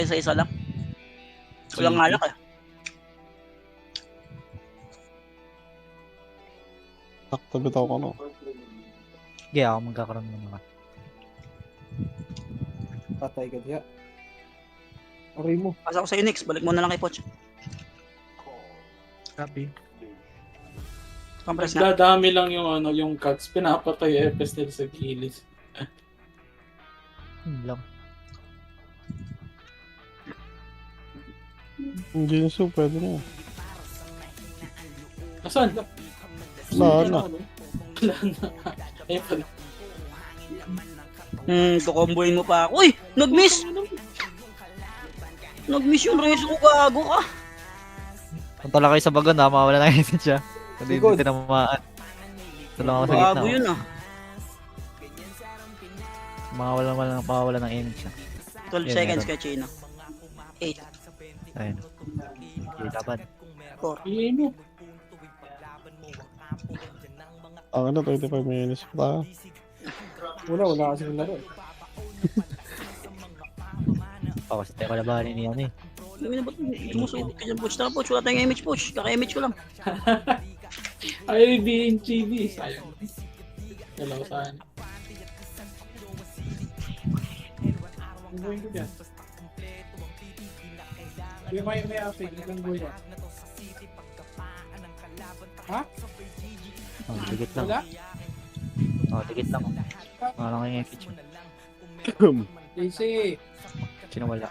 Isa-isa lang. Walang ngalak eh. Sakto bitaw ko, no? Sige, ako magkakaroon mo naman. Patay ka diya. Aray mo. Pasa ko sa'yo next, balik mo na lang kay Poch. Copy. Compress nga. Dadami lang yung ano, yung cuts. Pinapatay FS nila sa kilis. Lang. Yung Jinsu, pwede na. Nasaan? Wala na. Wala na. Ayun pala. Kukomboyin mo pa ako. Uy! Nag-miss! Nag-miss yung reso ko, gago ka. Punta lang kayo sa bagon ha, mawala na exit siya. Hindi Likod. tinamaan. Ito lang ako sa gitna. Gago yun ah. Mawala ng image siya. 12 Yun, seconds meron. kay Chino. 8, Ayun. Okay, dapat. 4. Iyan mo. Ang ano, 25 minutes pa tayo. Wala kasi laro. Ako kasi tayo kalabanin niya eh. Dami na ba't sumusukot ka dyan, Poch? Tara, Poch. Wala tayong image, Poch. Kaka-image ko lang. Ay, BNGB. Sayang. Dalawa saan. Ang gawin ko dyan. May afig. Ang gawin yan. Ha? Oh, dikit lang. Wala? Oh, dikit lang. Wala lang yung image. Easy. Sino wala?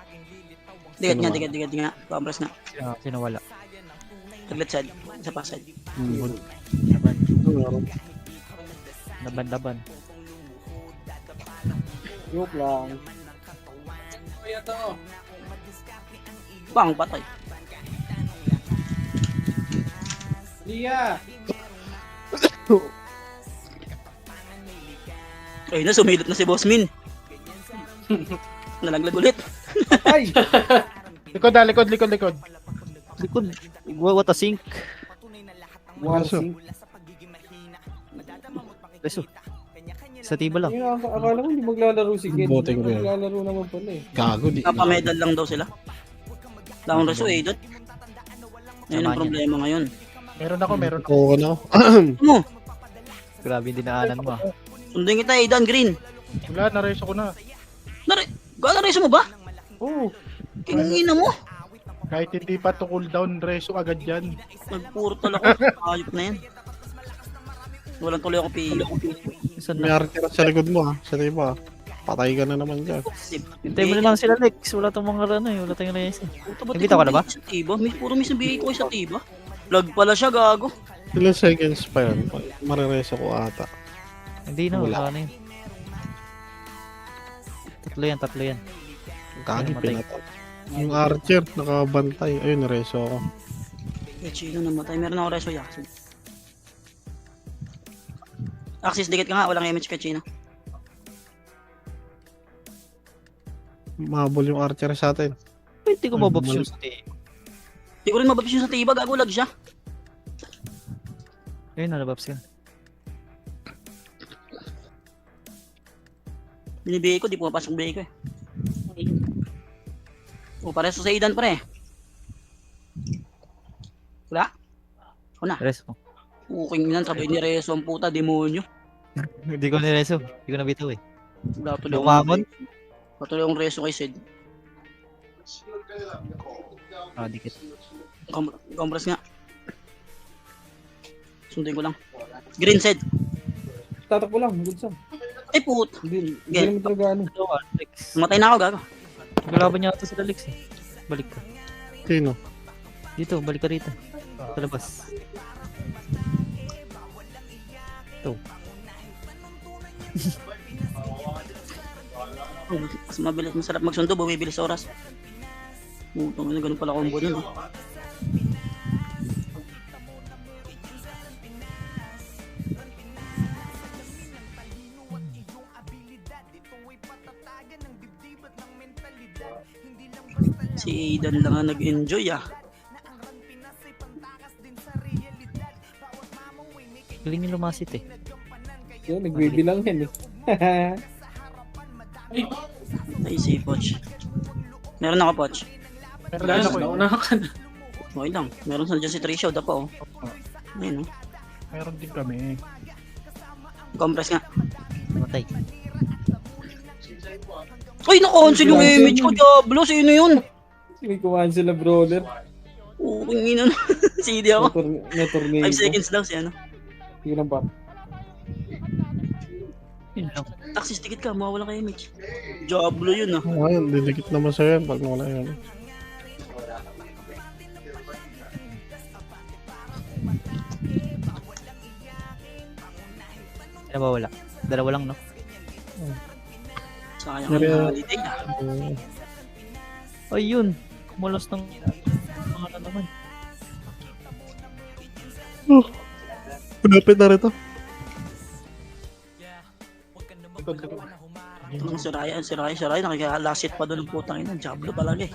Digat nga. Compress nga. Sino wala? Taglit side. Isa pa side. Laban. Joke lang. Kaya to. Bang, patay. Lia. Ay na, sumilot na si Boss Min. Nalaglag ulit. Ay! Likod. Likod. What a sink. Warsing. Reso. Sa tiba lang. Akala ko hindi maglalaro si Ked. Bote ko rin. Maglalaro naman pala eh. Gago, di. Napamedal lang daw sila. Down reso eh, dot. Ayun ang Sama niya. problema ngayon. Meron ako. Oo ka na. Ano? Grabe yung dinaanan mo ah. Sundin kita, Aidan Green. Wala, nareso ko na. Gala reso mo ba? Oo. Kingina mo. Kahit hindi pa to cooldown, reso agad yan. Nagpurtal ako. Ayop na yan. Walang tuloy ako pilo. Saan May na? artira sa likod mo, ha? Sa tiba. Patay ka na naman dyan. Hintay mo na lang sila Lex. Wala tong mga ano eh. Wala tayong reyes eh. Nandito ka na ba? Sa tiba? Puro miss na bigay ko sa tiba. Lag pala siya, gago. Ilang seconds pa yan? Marireso ko ata. Hindi na. Wala. Wala na yun. Tatlo yan. Kagi Namatay. pinatay. Yung archer, nakabantay. Ayun, nareso ako. Eh, Chino namatay. Meron ako reso Yaksin. Axis, dikit ka nga. Walang image kay Chino. Mahabol yung archer sa atin. Hindi ko mabox yung sa team. Di ko rin mababis yung sa tiba. Gago, lag siya. Ayun na, nababs ka. Binibigay ko, di pumapasok bigay ko eh. O, pareso sa Aidan pre. Wala? Wala. Reso. Uking nan, sabay ni Reso ang puta, demonyo. Hindi ko nireso. Hindi ko nabitaw eh. Wala tuloy Lumamon? Patuloy akong Reso kay Sid. Ah, dikit. Compress nga. Sundin ko lang. Green Sid. Tatakbo lang, good song. Ay put. Hindi Okay. naman talaga ano. Lex. Matay na ako, gago. Naglaban niya ito sila Lex eh. Balik ka. Sino? Dito, balik ka rito. Sa labas. Ito. Mas mabilis, masarap magsundo, bumibilis sa oras. Putang ina, ganun pala combo nun. Si Aidan lang ang nag-enjoy ah. Galing yung lumasit eh. Yun, nagbibilang yan eh. Ay, si Poch. Meron ako, Poch. Meron Wala din na, ako eh. nauna ka na. Okay lang. Meron sa dyan si Trisha, dapat oh. Ayun oh. Meron din kami. Compress nga. Matay. Ay, na-cancel yung image ko, Diablo. Sino yun? May kumahan sila, brother. Oo, yung ino. CD ako. May tornado. 5 seconds daw si ano. Sige lang ba? Yun lang. Taxis ticket ka, mawawala ka image. Diablo yun ah. Ayun, didikit naman sa'yo yan pag wala yan. Ano ba wala? Dalawa lang, no? Sayang Pero- yung holiday ah. Ay, yun. Kumulos ng mga na naman. Pinapit na rin to. Itong si Raya, nakikalasit pa doon ng putang ina. Diablo talaga eh.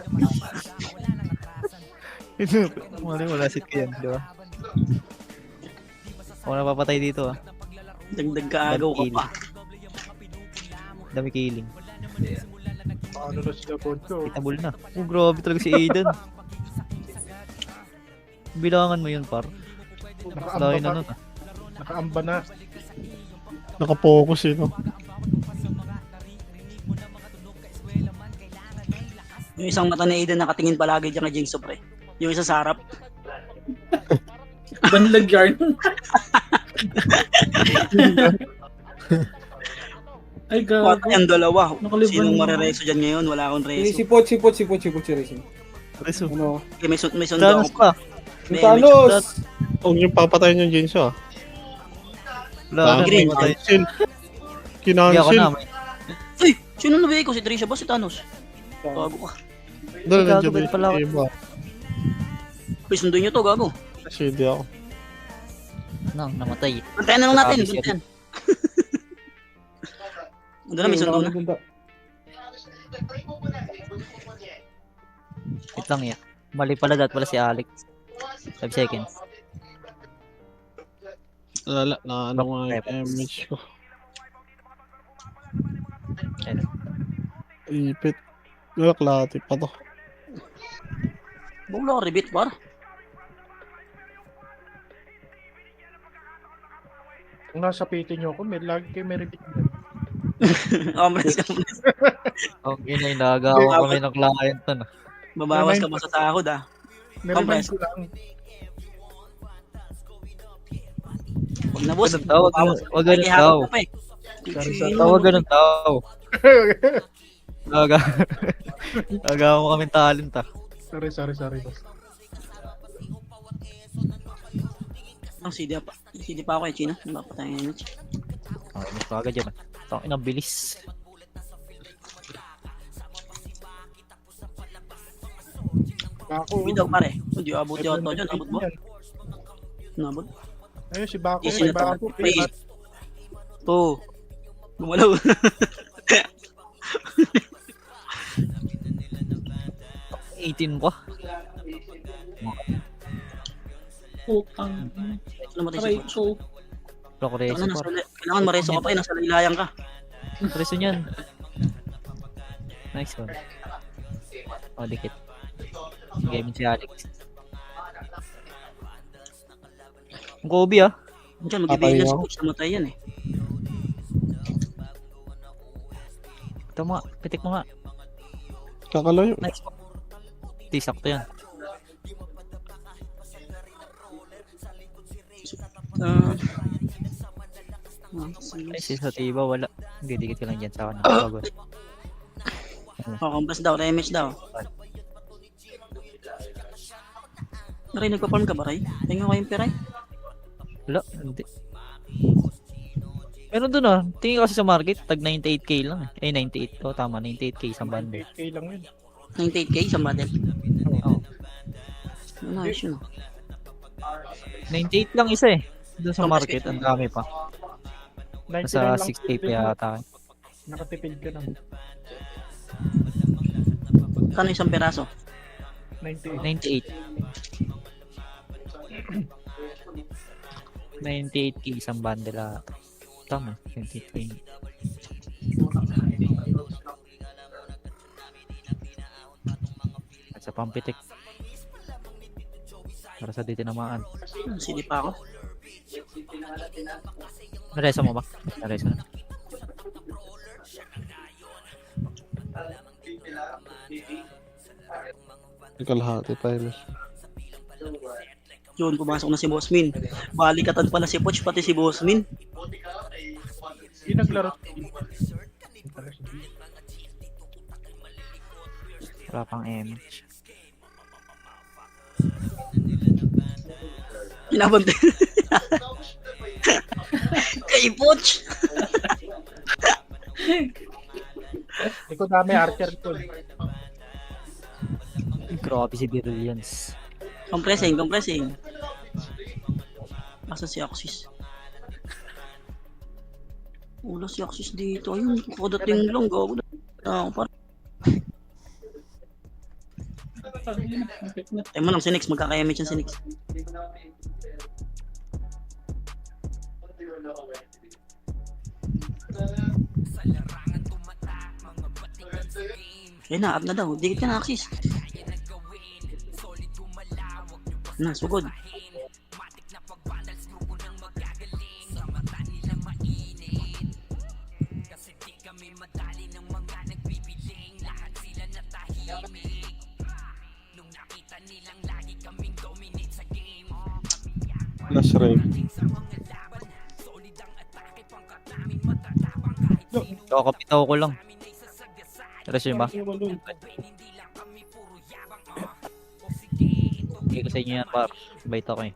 Wala sit ko yan, di ba? Ako napapatay dito, ah. Dagdag kaagaw ka pa. Dami killing. Paano na sila, Poncho? Kitabol na. Oh, grabe talaga si Aiden. Bilangan mo yun, par. Dahil na nun, ah. Nakaamba na. Nakapokus eh, no? Yung isang mata ni Aiden nakatingin palagi dyan kay Jingso pre. Yung isa sa harap. Banlag yarn. Ay, What gago. yung dalawa? Nakaliban Sinong mo. marereso dyan ngayon? Wala akong reso. Si Poch, Racing. Reso. Ano? Okay, may sundo Thanos ako. pa. May Thanos! Huwag yung papatayin yung Jinso ah. Wala na, Green. matay. Cancel. Hindi ako Kinancel. na, may Uy! Sino na ko? Si Trisha ba? Si Thanos? Gago ka. Doon Gago, nandiyan ba't pala ako? yung iba. Uy, sunduin nyo to, gago. Kasi di ako. namatay. Bantayan na lang natin. Sabi siya Bantayan. Ando na, may sundo na. Wait lang yan. Mali pala, dat pala si Alex. 5 seconds. Wala, na ano nga yung image ko. Ayun. Ipit. Wala, klati pa to. Wala ka rebit, par. Kung nasa PT nyo ako, lagi kayo may repeat. Compress ka. Okay na yung nagawa kami ng client nun. ah. Babawas ka pa sa sahod ah. Niremind ko lang. Huwag na boss. Ganun tao, wag ganun Ihapon tao. ka pa eh. Sorry. Tawag ganun tao. Nagawa mo kaming talent, ah. Sorry. Ang CD pa. CD pa ako eh, Chino. Napapatay ng image. Okay, mas agad yan, ah. Tangin ang bilis. Bako. Hindi daw pare. Hindi abot yata dyan. Abot mo? Nabot? Ayun, si Bako. Easy Si na to. Bako. Please. To. Gumalaw. $18 pa. Putang. Namatay si Aray Coach. ko. Lock reso, par. Kailangan mareso ka pa eh. Nasa laylayan ka. Reso niyan. Nice one. Oh, dikit. Game si Alex. Ang Kobe, ah. Diyan, mag-i-balance Patay coach. Namatay yan eh. Ito mo nga. Pitik mo nga. Kakalayo. Nice one. Di, sakto yan. Ay, si Satiba, wala. Hindi, dikit ka lang dyan sa akin. Bago. Compress daw. Rematch daw. Ray, nagpa-farm ka ba, Ray? Tingnan ko yung Piray. Wala, hindi. Meron dun, ah. Tingin kasi sa market, tag 98k lang, eh. 98. Oh, tama, 98k isang bundle. 8K lang yun. 98k sa model. Oh. Nice yun. 98 lang isa, eh. Doon sa market, ang dami pa. 99 Nasa lang 6k pa tipid mo. yata. Nakatipid ka ng Kano isang peraso? 98. 98k isang bundle ata. Tama, 98k. Sa pampitik. Para sa di tinamaan. Sili pa ako. Nareso mo ba? Nareso na. Kalahati tayo. Miss. Yun, pumasok na si Bossmin. Balikatan pala si Poch, pati si Bossmin. Yung naglaro. Wala pang image. Pinabante. Kay Poch. Hindi ko dami Archer ko. Grabe si Brilliance. Compressing. Asa si Axis? Wala si Axis dito. Ayun, kukadating lang. Gago na. Parang. Tayo mo lang si Nix. Magkakayamit yan si Nix. Ayun na, up na daw. Dikit ka na, Axis. Na, sugod. Last ring. Kakapitaw ko lang. Nareso yun ba? Hindi ko sa inyo yan, par. Bait ako eh.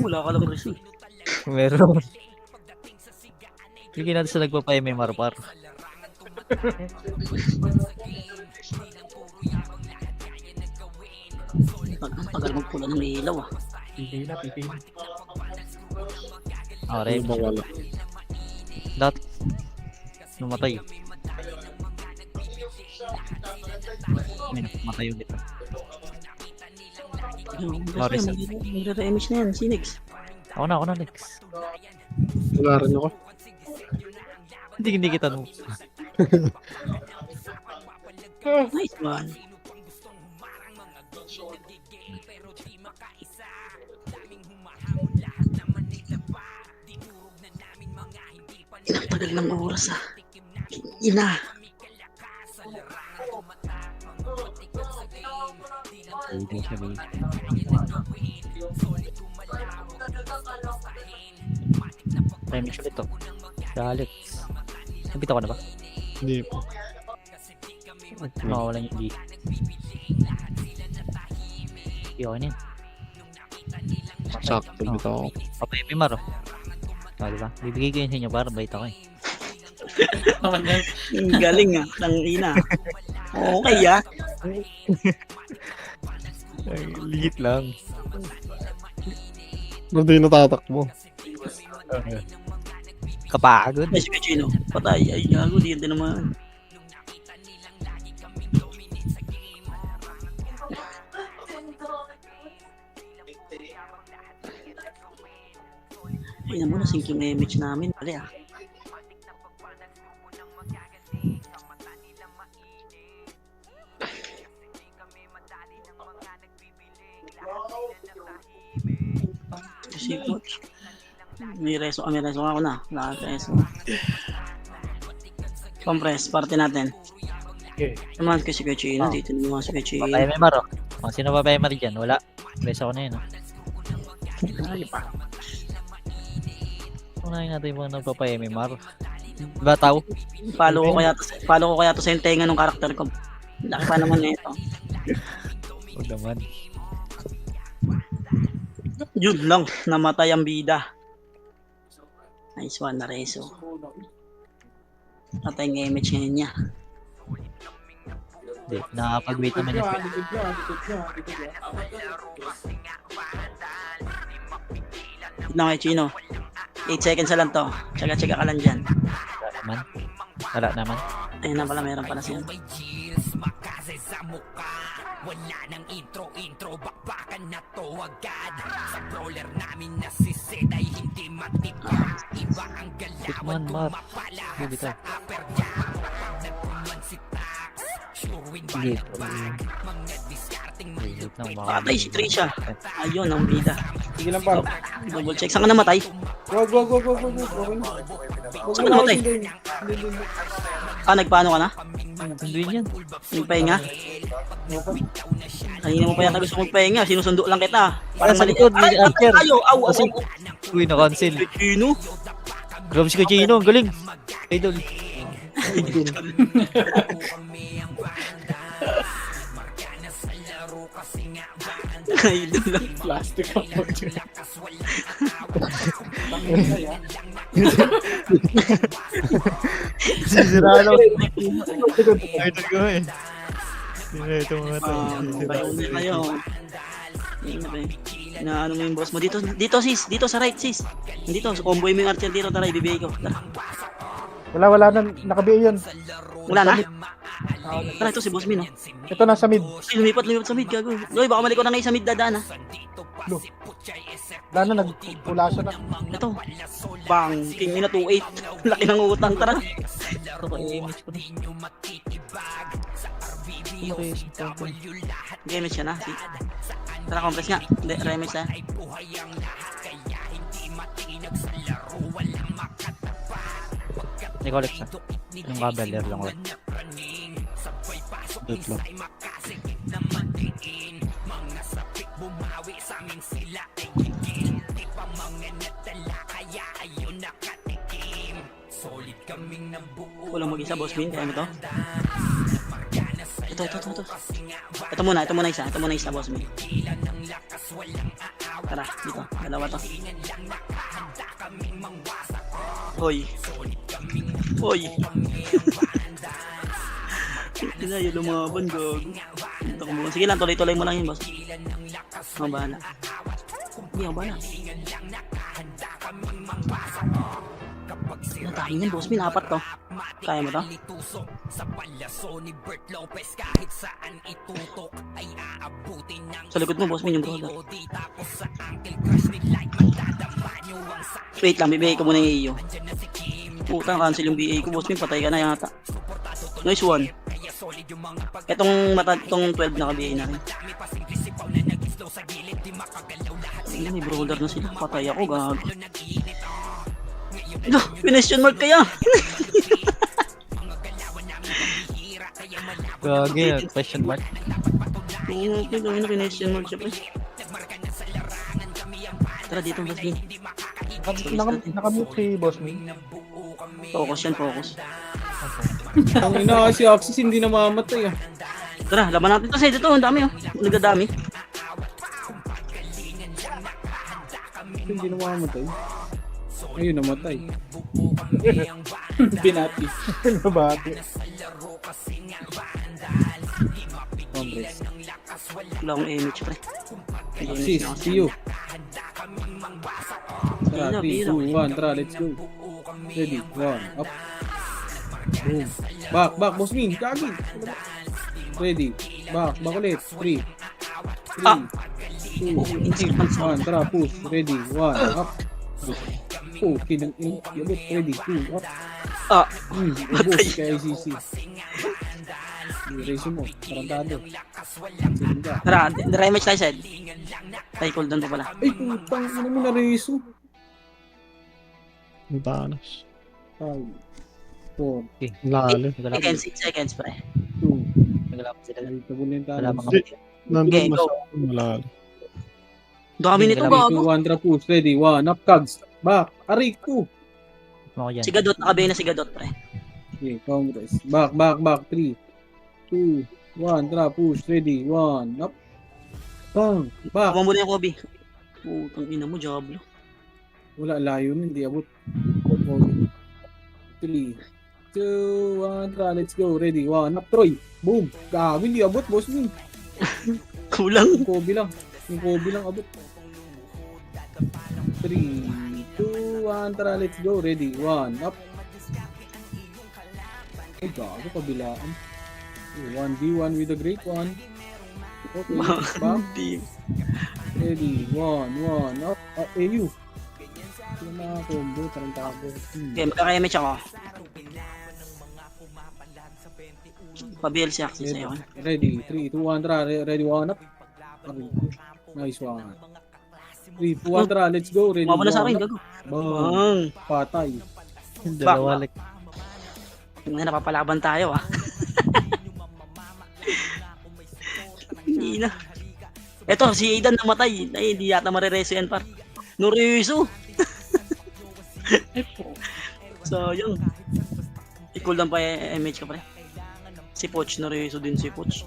Wala ka lang rin siya. Meron. Hindi natin sa nagpapa-MMR, par. Ang tagal magpula ng ilaw ah. Pipili na. Okay. Ano ba wala? Lahat. Numatay. Matay ulit. Maris. Magre-re-image na yan, si Nix. Ako na, Lex. Wala rin ako. Hindi kita nung. Nice one. Inang tagal ng oras ah. Ina. Hindi siya ba? Image ulit to. Alex. Nabita ko na ba? Hindi po. Makawalan yung D. Okay na yun. Sakto dito ako. Papayapin maro. Diba? Bibigay ko yun sa inyo para bait ako eh. Naman yan. Ang galing ah. Ang ina. Okay ah. Liit lang. Ano din natatakbo? Kapagod. Ay, si Kachino. Patay. Ay, gago. Di yan din naman. Ay, naman na sync yung image namin. Mali ah. Si Coach. May reso ako na. Wala ka reso. Compress, parte natin. Okay. Naman ko si Kachino. Dito naman si Kachino. Papayapin maro. Sino papayapin dyan? Wala. Presa ko na yun. Ay, pa. Unahin natin yung mga nagpapa-MMR. Diba tao? Follow ko kaya to sa yung tenga ng karakter ko. Laki pa naman nito. Huwag naman. Yun lang, namatay ang bida. Nice one na reso. Patay ang image ngayon niya. Hindi, nakakapag-wait naman yung Likod niya. Yun lang kay Chino. 8 seconds na lang to. Tsaga-tsaga ka lang dyan. Wala naman. Ayun na pala, meron pala siya. Wala nang intro, bakbakan na to agad. Sa brawler namin na si Sid ay hindi matipa. Iba ang galawan, Mar. pumapala Hindi sa upper jam. Nagpuman si Tax, sure Sige. Wait lang, baka- Patay si Trisha. Ayun, ang bida. Sige lang, par. Double check. Saan ka namatay? Wag. Okay na. Okay na. Wag Saan mo ka namatay? Hindi. Nagpaano ka na? Sunduin yan. Nagpahinga? Okay. Kanina mo pa yata gusto magpahinga. Sinusundo lang kita. Parang Sa mali. likod, may archer. Ayo, aw, aw, Kasi, aw. uy, na-cancel. Sino? Grabe si Kuchino, ang galing. Idol. Idol lang. Plastic ang pagod. Sisiraan ako. Idol ko eh. Ito mga to. Kayo na kayo. Na ano mo yung boss mo dito sis, dito sa right sis. Dito, comboy mo yung archer dito, tara ibibigay ko. Tara. Wala na. Nakabiyo yun. Wala na. Tara ito si boss Min, oh. Ito nasa mid. Ay, lumipat sa mid gago. Loy, baka maliko na ngayon sa mid dadaan ha. Wala na. Nagpula siya na. Ito. Bang, king na 2-8. Laki ng utang, tara. Ito ko i-image ko na. Ano kayo sa ito? Damage siya na. Si. Tara, compress nga. Hindi, remage na. May collect siya. Yung kabeler lang ulit. Dito lang. Walang mag-isa, boss Min. Kaya mo to? Ito. Ito muna isa, boss Min. Tara, dito. Dalawa to. Hoy. Ina, yung lumaban, gago. Ito ko muna. Sige lang, tuloy-tuloy mo lang yun, boss. Ako bahala. Hindi, ako bahala. Natahin yun, boss Min. 4 to. Kaya mo to? Sa likod mo, boss Min, yung brother. Wait lang, bibigay ko muna yung iyo. Putang, cancel yung BA ko, boss Min. Patay ka na yata. Nice one. Itong 12 na ka-BA na rin. Hindi, may brawler na sila. Patay ako, gago. Question mark kaya? Gagi, question mark. Oo, question mark siya pa. Tara dito, boss Min. Nakamute si Boss Min. Focus yan, focus. Ang ina si Axis hindi namamatay ah. Tara, laban natin to sa dito. Ang dami, oh. Nagdadami. Hindi namamatay. Ayun, namatay. Binati. Nabati. Congress. Wala akong image, pre. Axis, see you. Tara, 3, 2, 1, tara, let's go. Ready, 1, up. Boom. Back, boss Min, kagi. Ready, back ulit. 3, 2, 1, tara, push. Ready, 1, up. Oh, kinang yabot. Ready, 2, up. Ah, Boss kay ICC. Erase mo, tarantado. Sige ka. tara, remage tayo, Sed. Ay, cooldown pa pala. Ay, putang, ano mo na-reso? Ang tanas. 5, 4, Lalo. Nagalaman 6 seconds, pre. 2, sila. ay, tabulin tayo. Wala mga Hindi. Nandun Okay, mas malalo. Dami nito, gago. 2, 1, tara, push. Ready, 1, up, cogs. Back, aray ko. mga yan. Si Gadot, nakabay na si Gadot, pre. Okay, Congress. Back, 3, 2, 1, tara, push. Ready, 1, up. Bang, back. Kumang muna yung Kobe. Putang ina mo, Diablo. Wala, layo nun, hindi abot. 3, 2, 1, tara, let's go. Ready, 1, up, Troy. Boom. Gago, hindi abot, boss Min. Kulang. Yung Kobe lang abot. 3, 2, 1, tara, let's go. Ready, 1, up. Ay, gago, kabilaan. 1v1 with the great one. Okay, back. Ready, 1, up. AU. Ito na combo, tarantado. Okay, magkaka-image ako. Pa-BL si Axie sa'yo. Ready, 3, 2, 1, tra. Ready, 1 up. Nice one. 3, 2, 1, tra. Let's go. Ready, Mama na sa 1 akin, up. gago. Bang. Bang! Patay. Dalawa like. Tingnan, napapalaban tayo ah. Hindi na. Eto, si Aidan namatay. Ay, hindi yata marireso yan par. Nuriso! Sayang. I-cool down pa yung MH ka pre. Si Poch, nuriso din si Poch.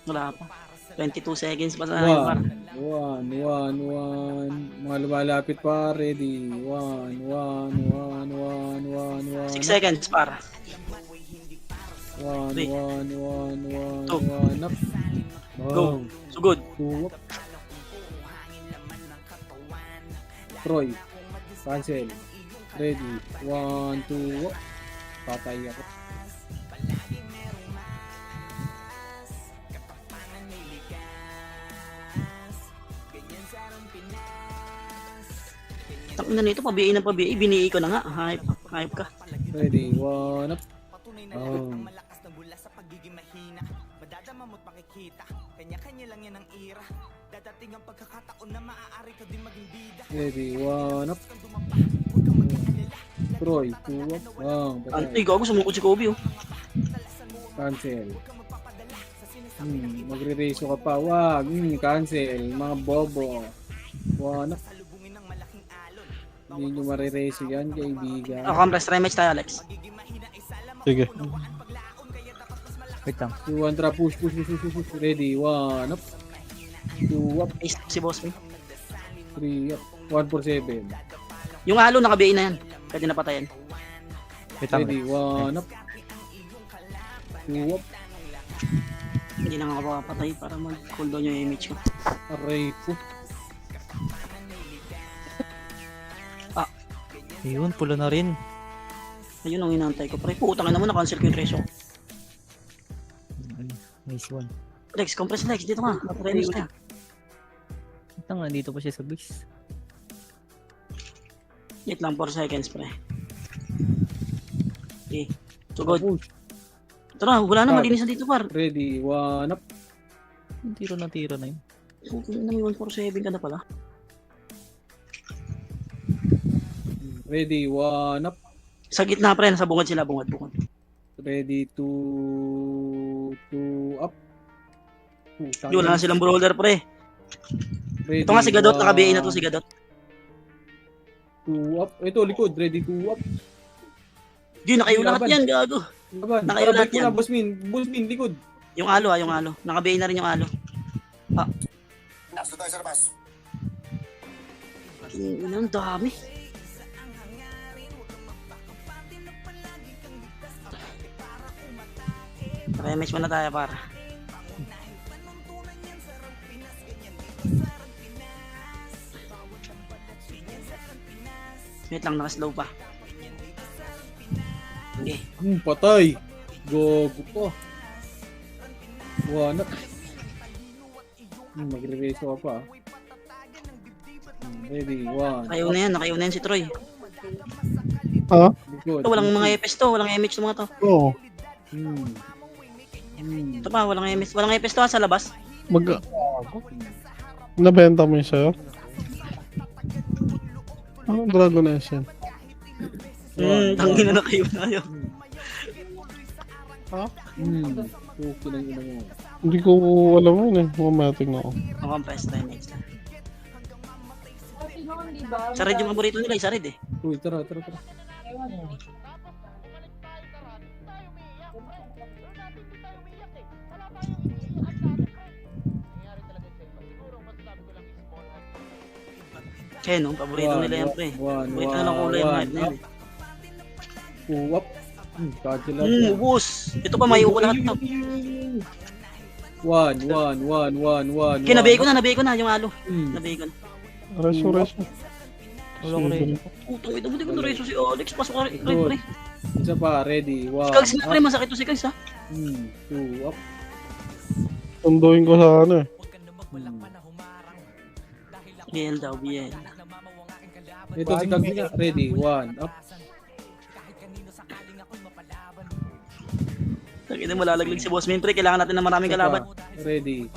Wala pa. 22 seconds pa sa akin par. 1, 1. Mga lumalapit pa. Ready. 1, 1. 6 seconds par. 1, Three. 1 Two. up. Go. Sugod. 2 up. Troy. Cancel. Ready. 1, 2 up. Patay ako. Takot na nito, pa-BA ng pa-BA. Bini ko na nga. Hype ka. Ready. 1 up. Ready. 1 up. Troy. 2 up. Ay, gago, sumukot si Kobe oh. Cancel. Magre-race ka pa. Wag. Cancel. Mga bobo. 1 up. Hindi nyo marireso yan, kaibigan. Ako, compress rematch tayo, Alex. Sige. Wait lang. 2, 1, tra. Push. Ready. 1 up. 2 up. Ace si boss mo. 3 up. 1 for 7. Yung halo, naka-BA na yan. Pwede na patayan. Wait lang. Ready. 1 up. 2 up. Hindi na nga ako papatay para mag-cooldown yung image ko. Aray po. Ayun, pula na rin. Ayun ang inaantay ko. Pre, putang na mo, na-cancel ko yung ratio. Nice one. Lex, compress Lex, dito ka. Rematch tayo. Ito nga, dito pa siya sa base. Wait lang, 4 seconds, pre. Okay. So good. Push. Ito na, wala na, malinis na dito, par. Ready. 1 up. Tiro na yun. Putang na, may 147 ka na pala. Ready. 1 up. Sa gitna, pre, nasa bungad sila, bungad. Ready. 2 up. Di, wala na silang brawler, pre. Ready. Ito nga si Gadot, naka-BA na to si Gadot. 2 up. Ito, likod. Ready. 2 up. Di, nakayo lahat yan, gago. Laban. Nakayo lahat Balik mo yan. na, Bossmin, likod. Yung alo, yung alo. Naka-BA na rin yung alo. Nasa tayo sa labas. Ang dami. Rematch muna tayo, para. Wait lang, naka-slow pa. Okay. Patay. Gogo po. 1 up. Magre-race ka pa. Ready. 1. Nakayo na yan si Troy. Ha? Likod. Ito, walang mga EPS to, walang MH to mga to. Oo. Ito pa, walang MS. Walang EPS to ha, sa labas. Nabenta mo yun sa'yo? Anong Dragon S yan? Tangin na kayo na yun. Ha? Okay lang yun mo. Hindi ko alam yun eh. Mamating na ako. Ang compress tayo next time. Sa red yung paborito nila, sa red eh. Uy, tara. Kaya no, paborito nila yan pre. Paborito na lang kulay yung hype na yan eh. 2 up. Cancel up. Ubus! Ito pa, may uko lahat to. 1. Nabigay ko na yung alo. Hmm. Nabigay ko na. Reso. Wala ko rin. Putong ito mo, di ko na reso si Alex. Pasok ka rin, pre. Isa pa, ready. 1 Si Kags na pre, masakit to si Kags ha. 2 up. Tunduin ko sa ano eh. BL daw, BL. Ito si Kags na. Ready. 1 up. Tangina, malalaglag si Boss Min, pre. Kailangan natin ng maraming kalaban. Ready.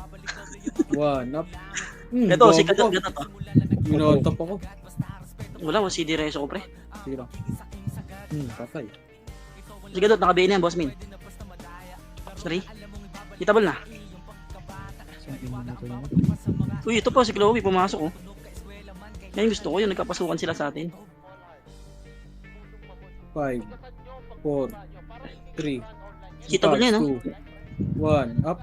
1, up. Ito, si Gadot, Gadot. Oh. Minotop ako. Wala, si CD Rezo ko, pre. Sige lang. Patay. Si Gadot, nakabihin na yan, Boss Min. 3. Hitabal na. Uy, ito po, si Chloe, pumasok, oh. Yan yung gusto ko, yung nagkapasukan sila sa atin. 5, 4, 3, Hitabal niya, no? 1, up.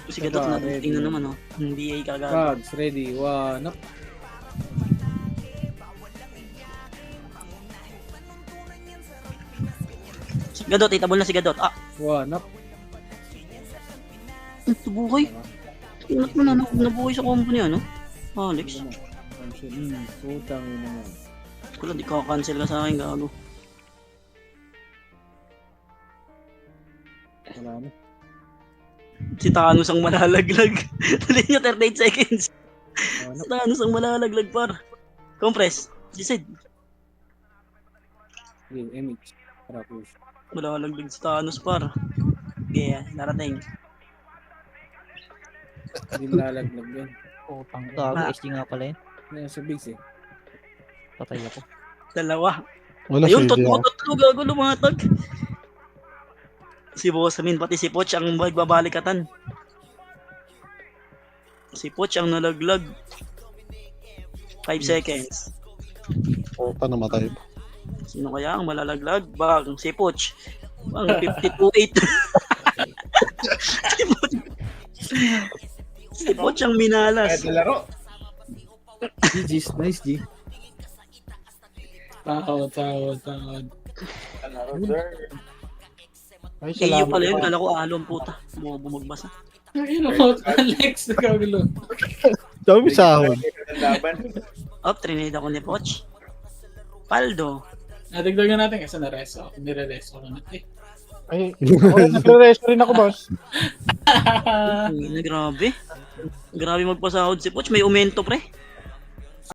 Si Gadot na tingnan naman, oh. Yung BA kagad. Cogs, ready. 1, up. Si Gadot, hitabal na si Gadot. Ah, 1, up. nabuhay. Tingnan mo na, nabuhay sa combo niya, no? Alex. Putang ina naman. Wala, di ka cancel ka sa akin, gago. Wala na. Si Thanos ang malalaglag. Tuloy niya 38 seconds. Wala Si Thanos ang malalaglag, par. Compress. Decide. Game, image. Para push. Malalaglag si Thanos, par. Yeah, darating. Hindi malalaglag yun. Gago, SD nga pala yun. Yan sa bigs eh. Patay ako. Dalawa. Wala Ayun, CD ah. tatlo, gago, lumatag. Si Boss Min, pati si Poch ang magbabalikatan. Si Poch ang nalaglag. 5 seconds. Puta, namatay. Sino kaya ang malalaglag? Bang, si Poch. Bang, 52-8. Si Poch. Si Poch ang minalas. laro. GG's, nice G. Tawad. Ay, Iyo salamat. pala yun, kala ko alon puta. Bumagbasa. Ayun ako, Alex, nagkagulo. Dami sahod. Up, trinade ako ni Poch. Paldo. Nadagdagan natin kasi nareso. Nire-reso ko na. Ay, nagre-resto rin ako, boss. Grabe. Grabe magpasahod si Poch. May umento, pre.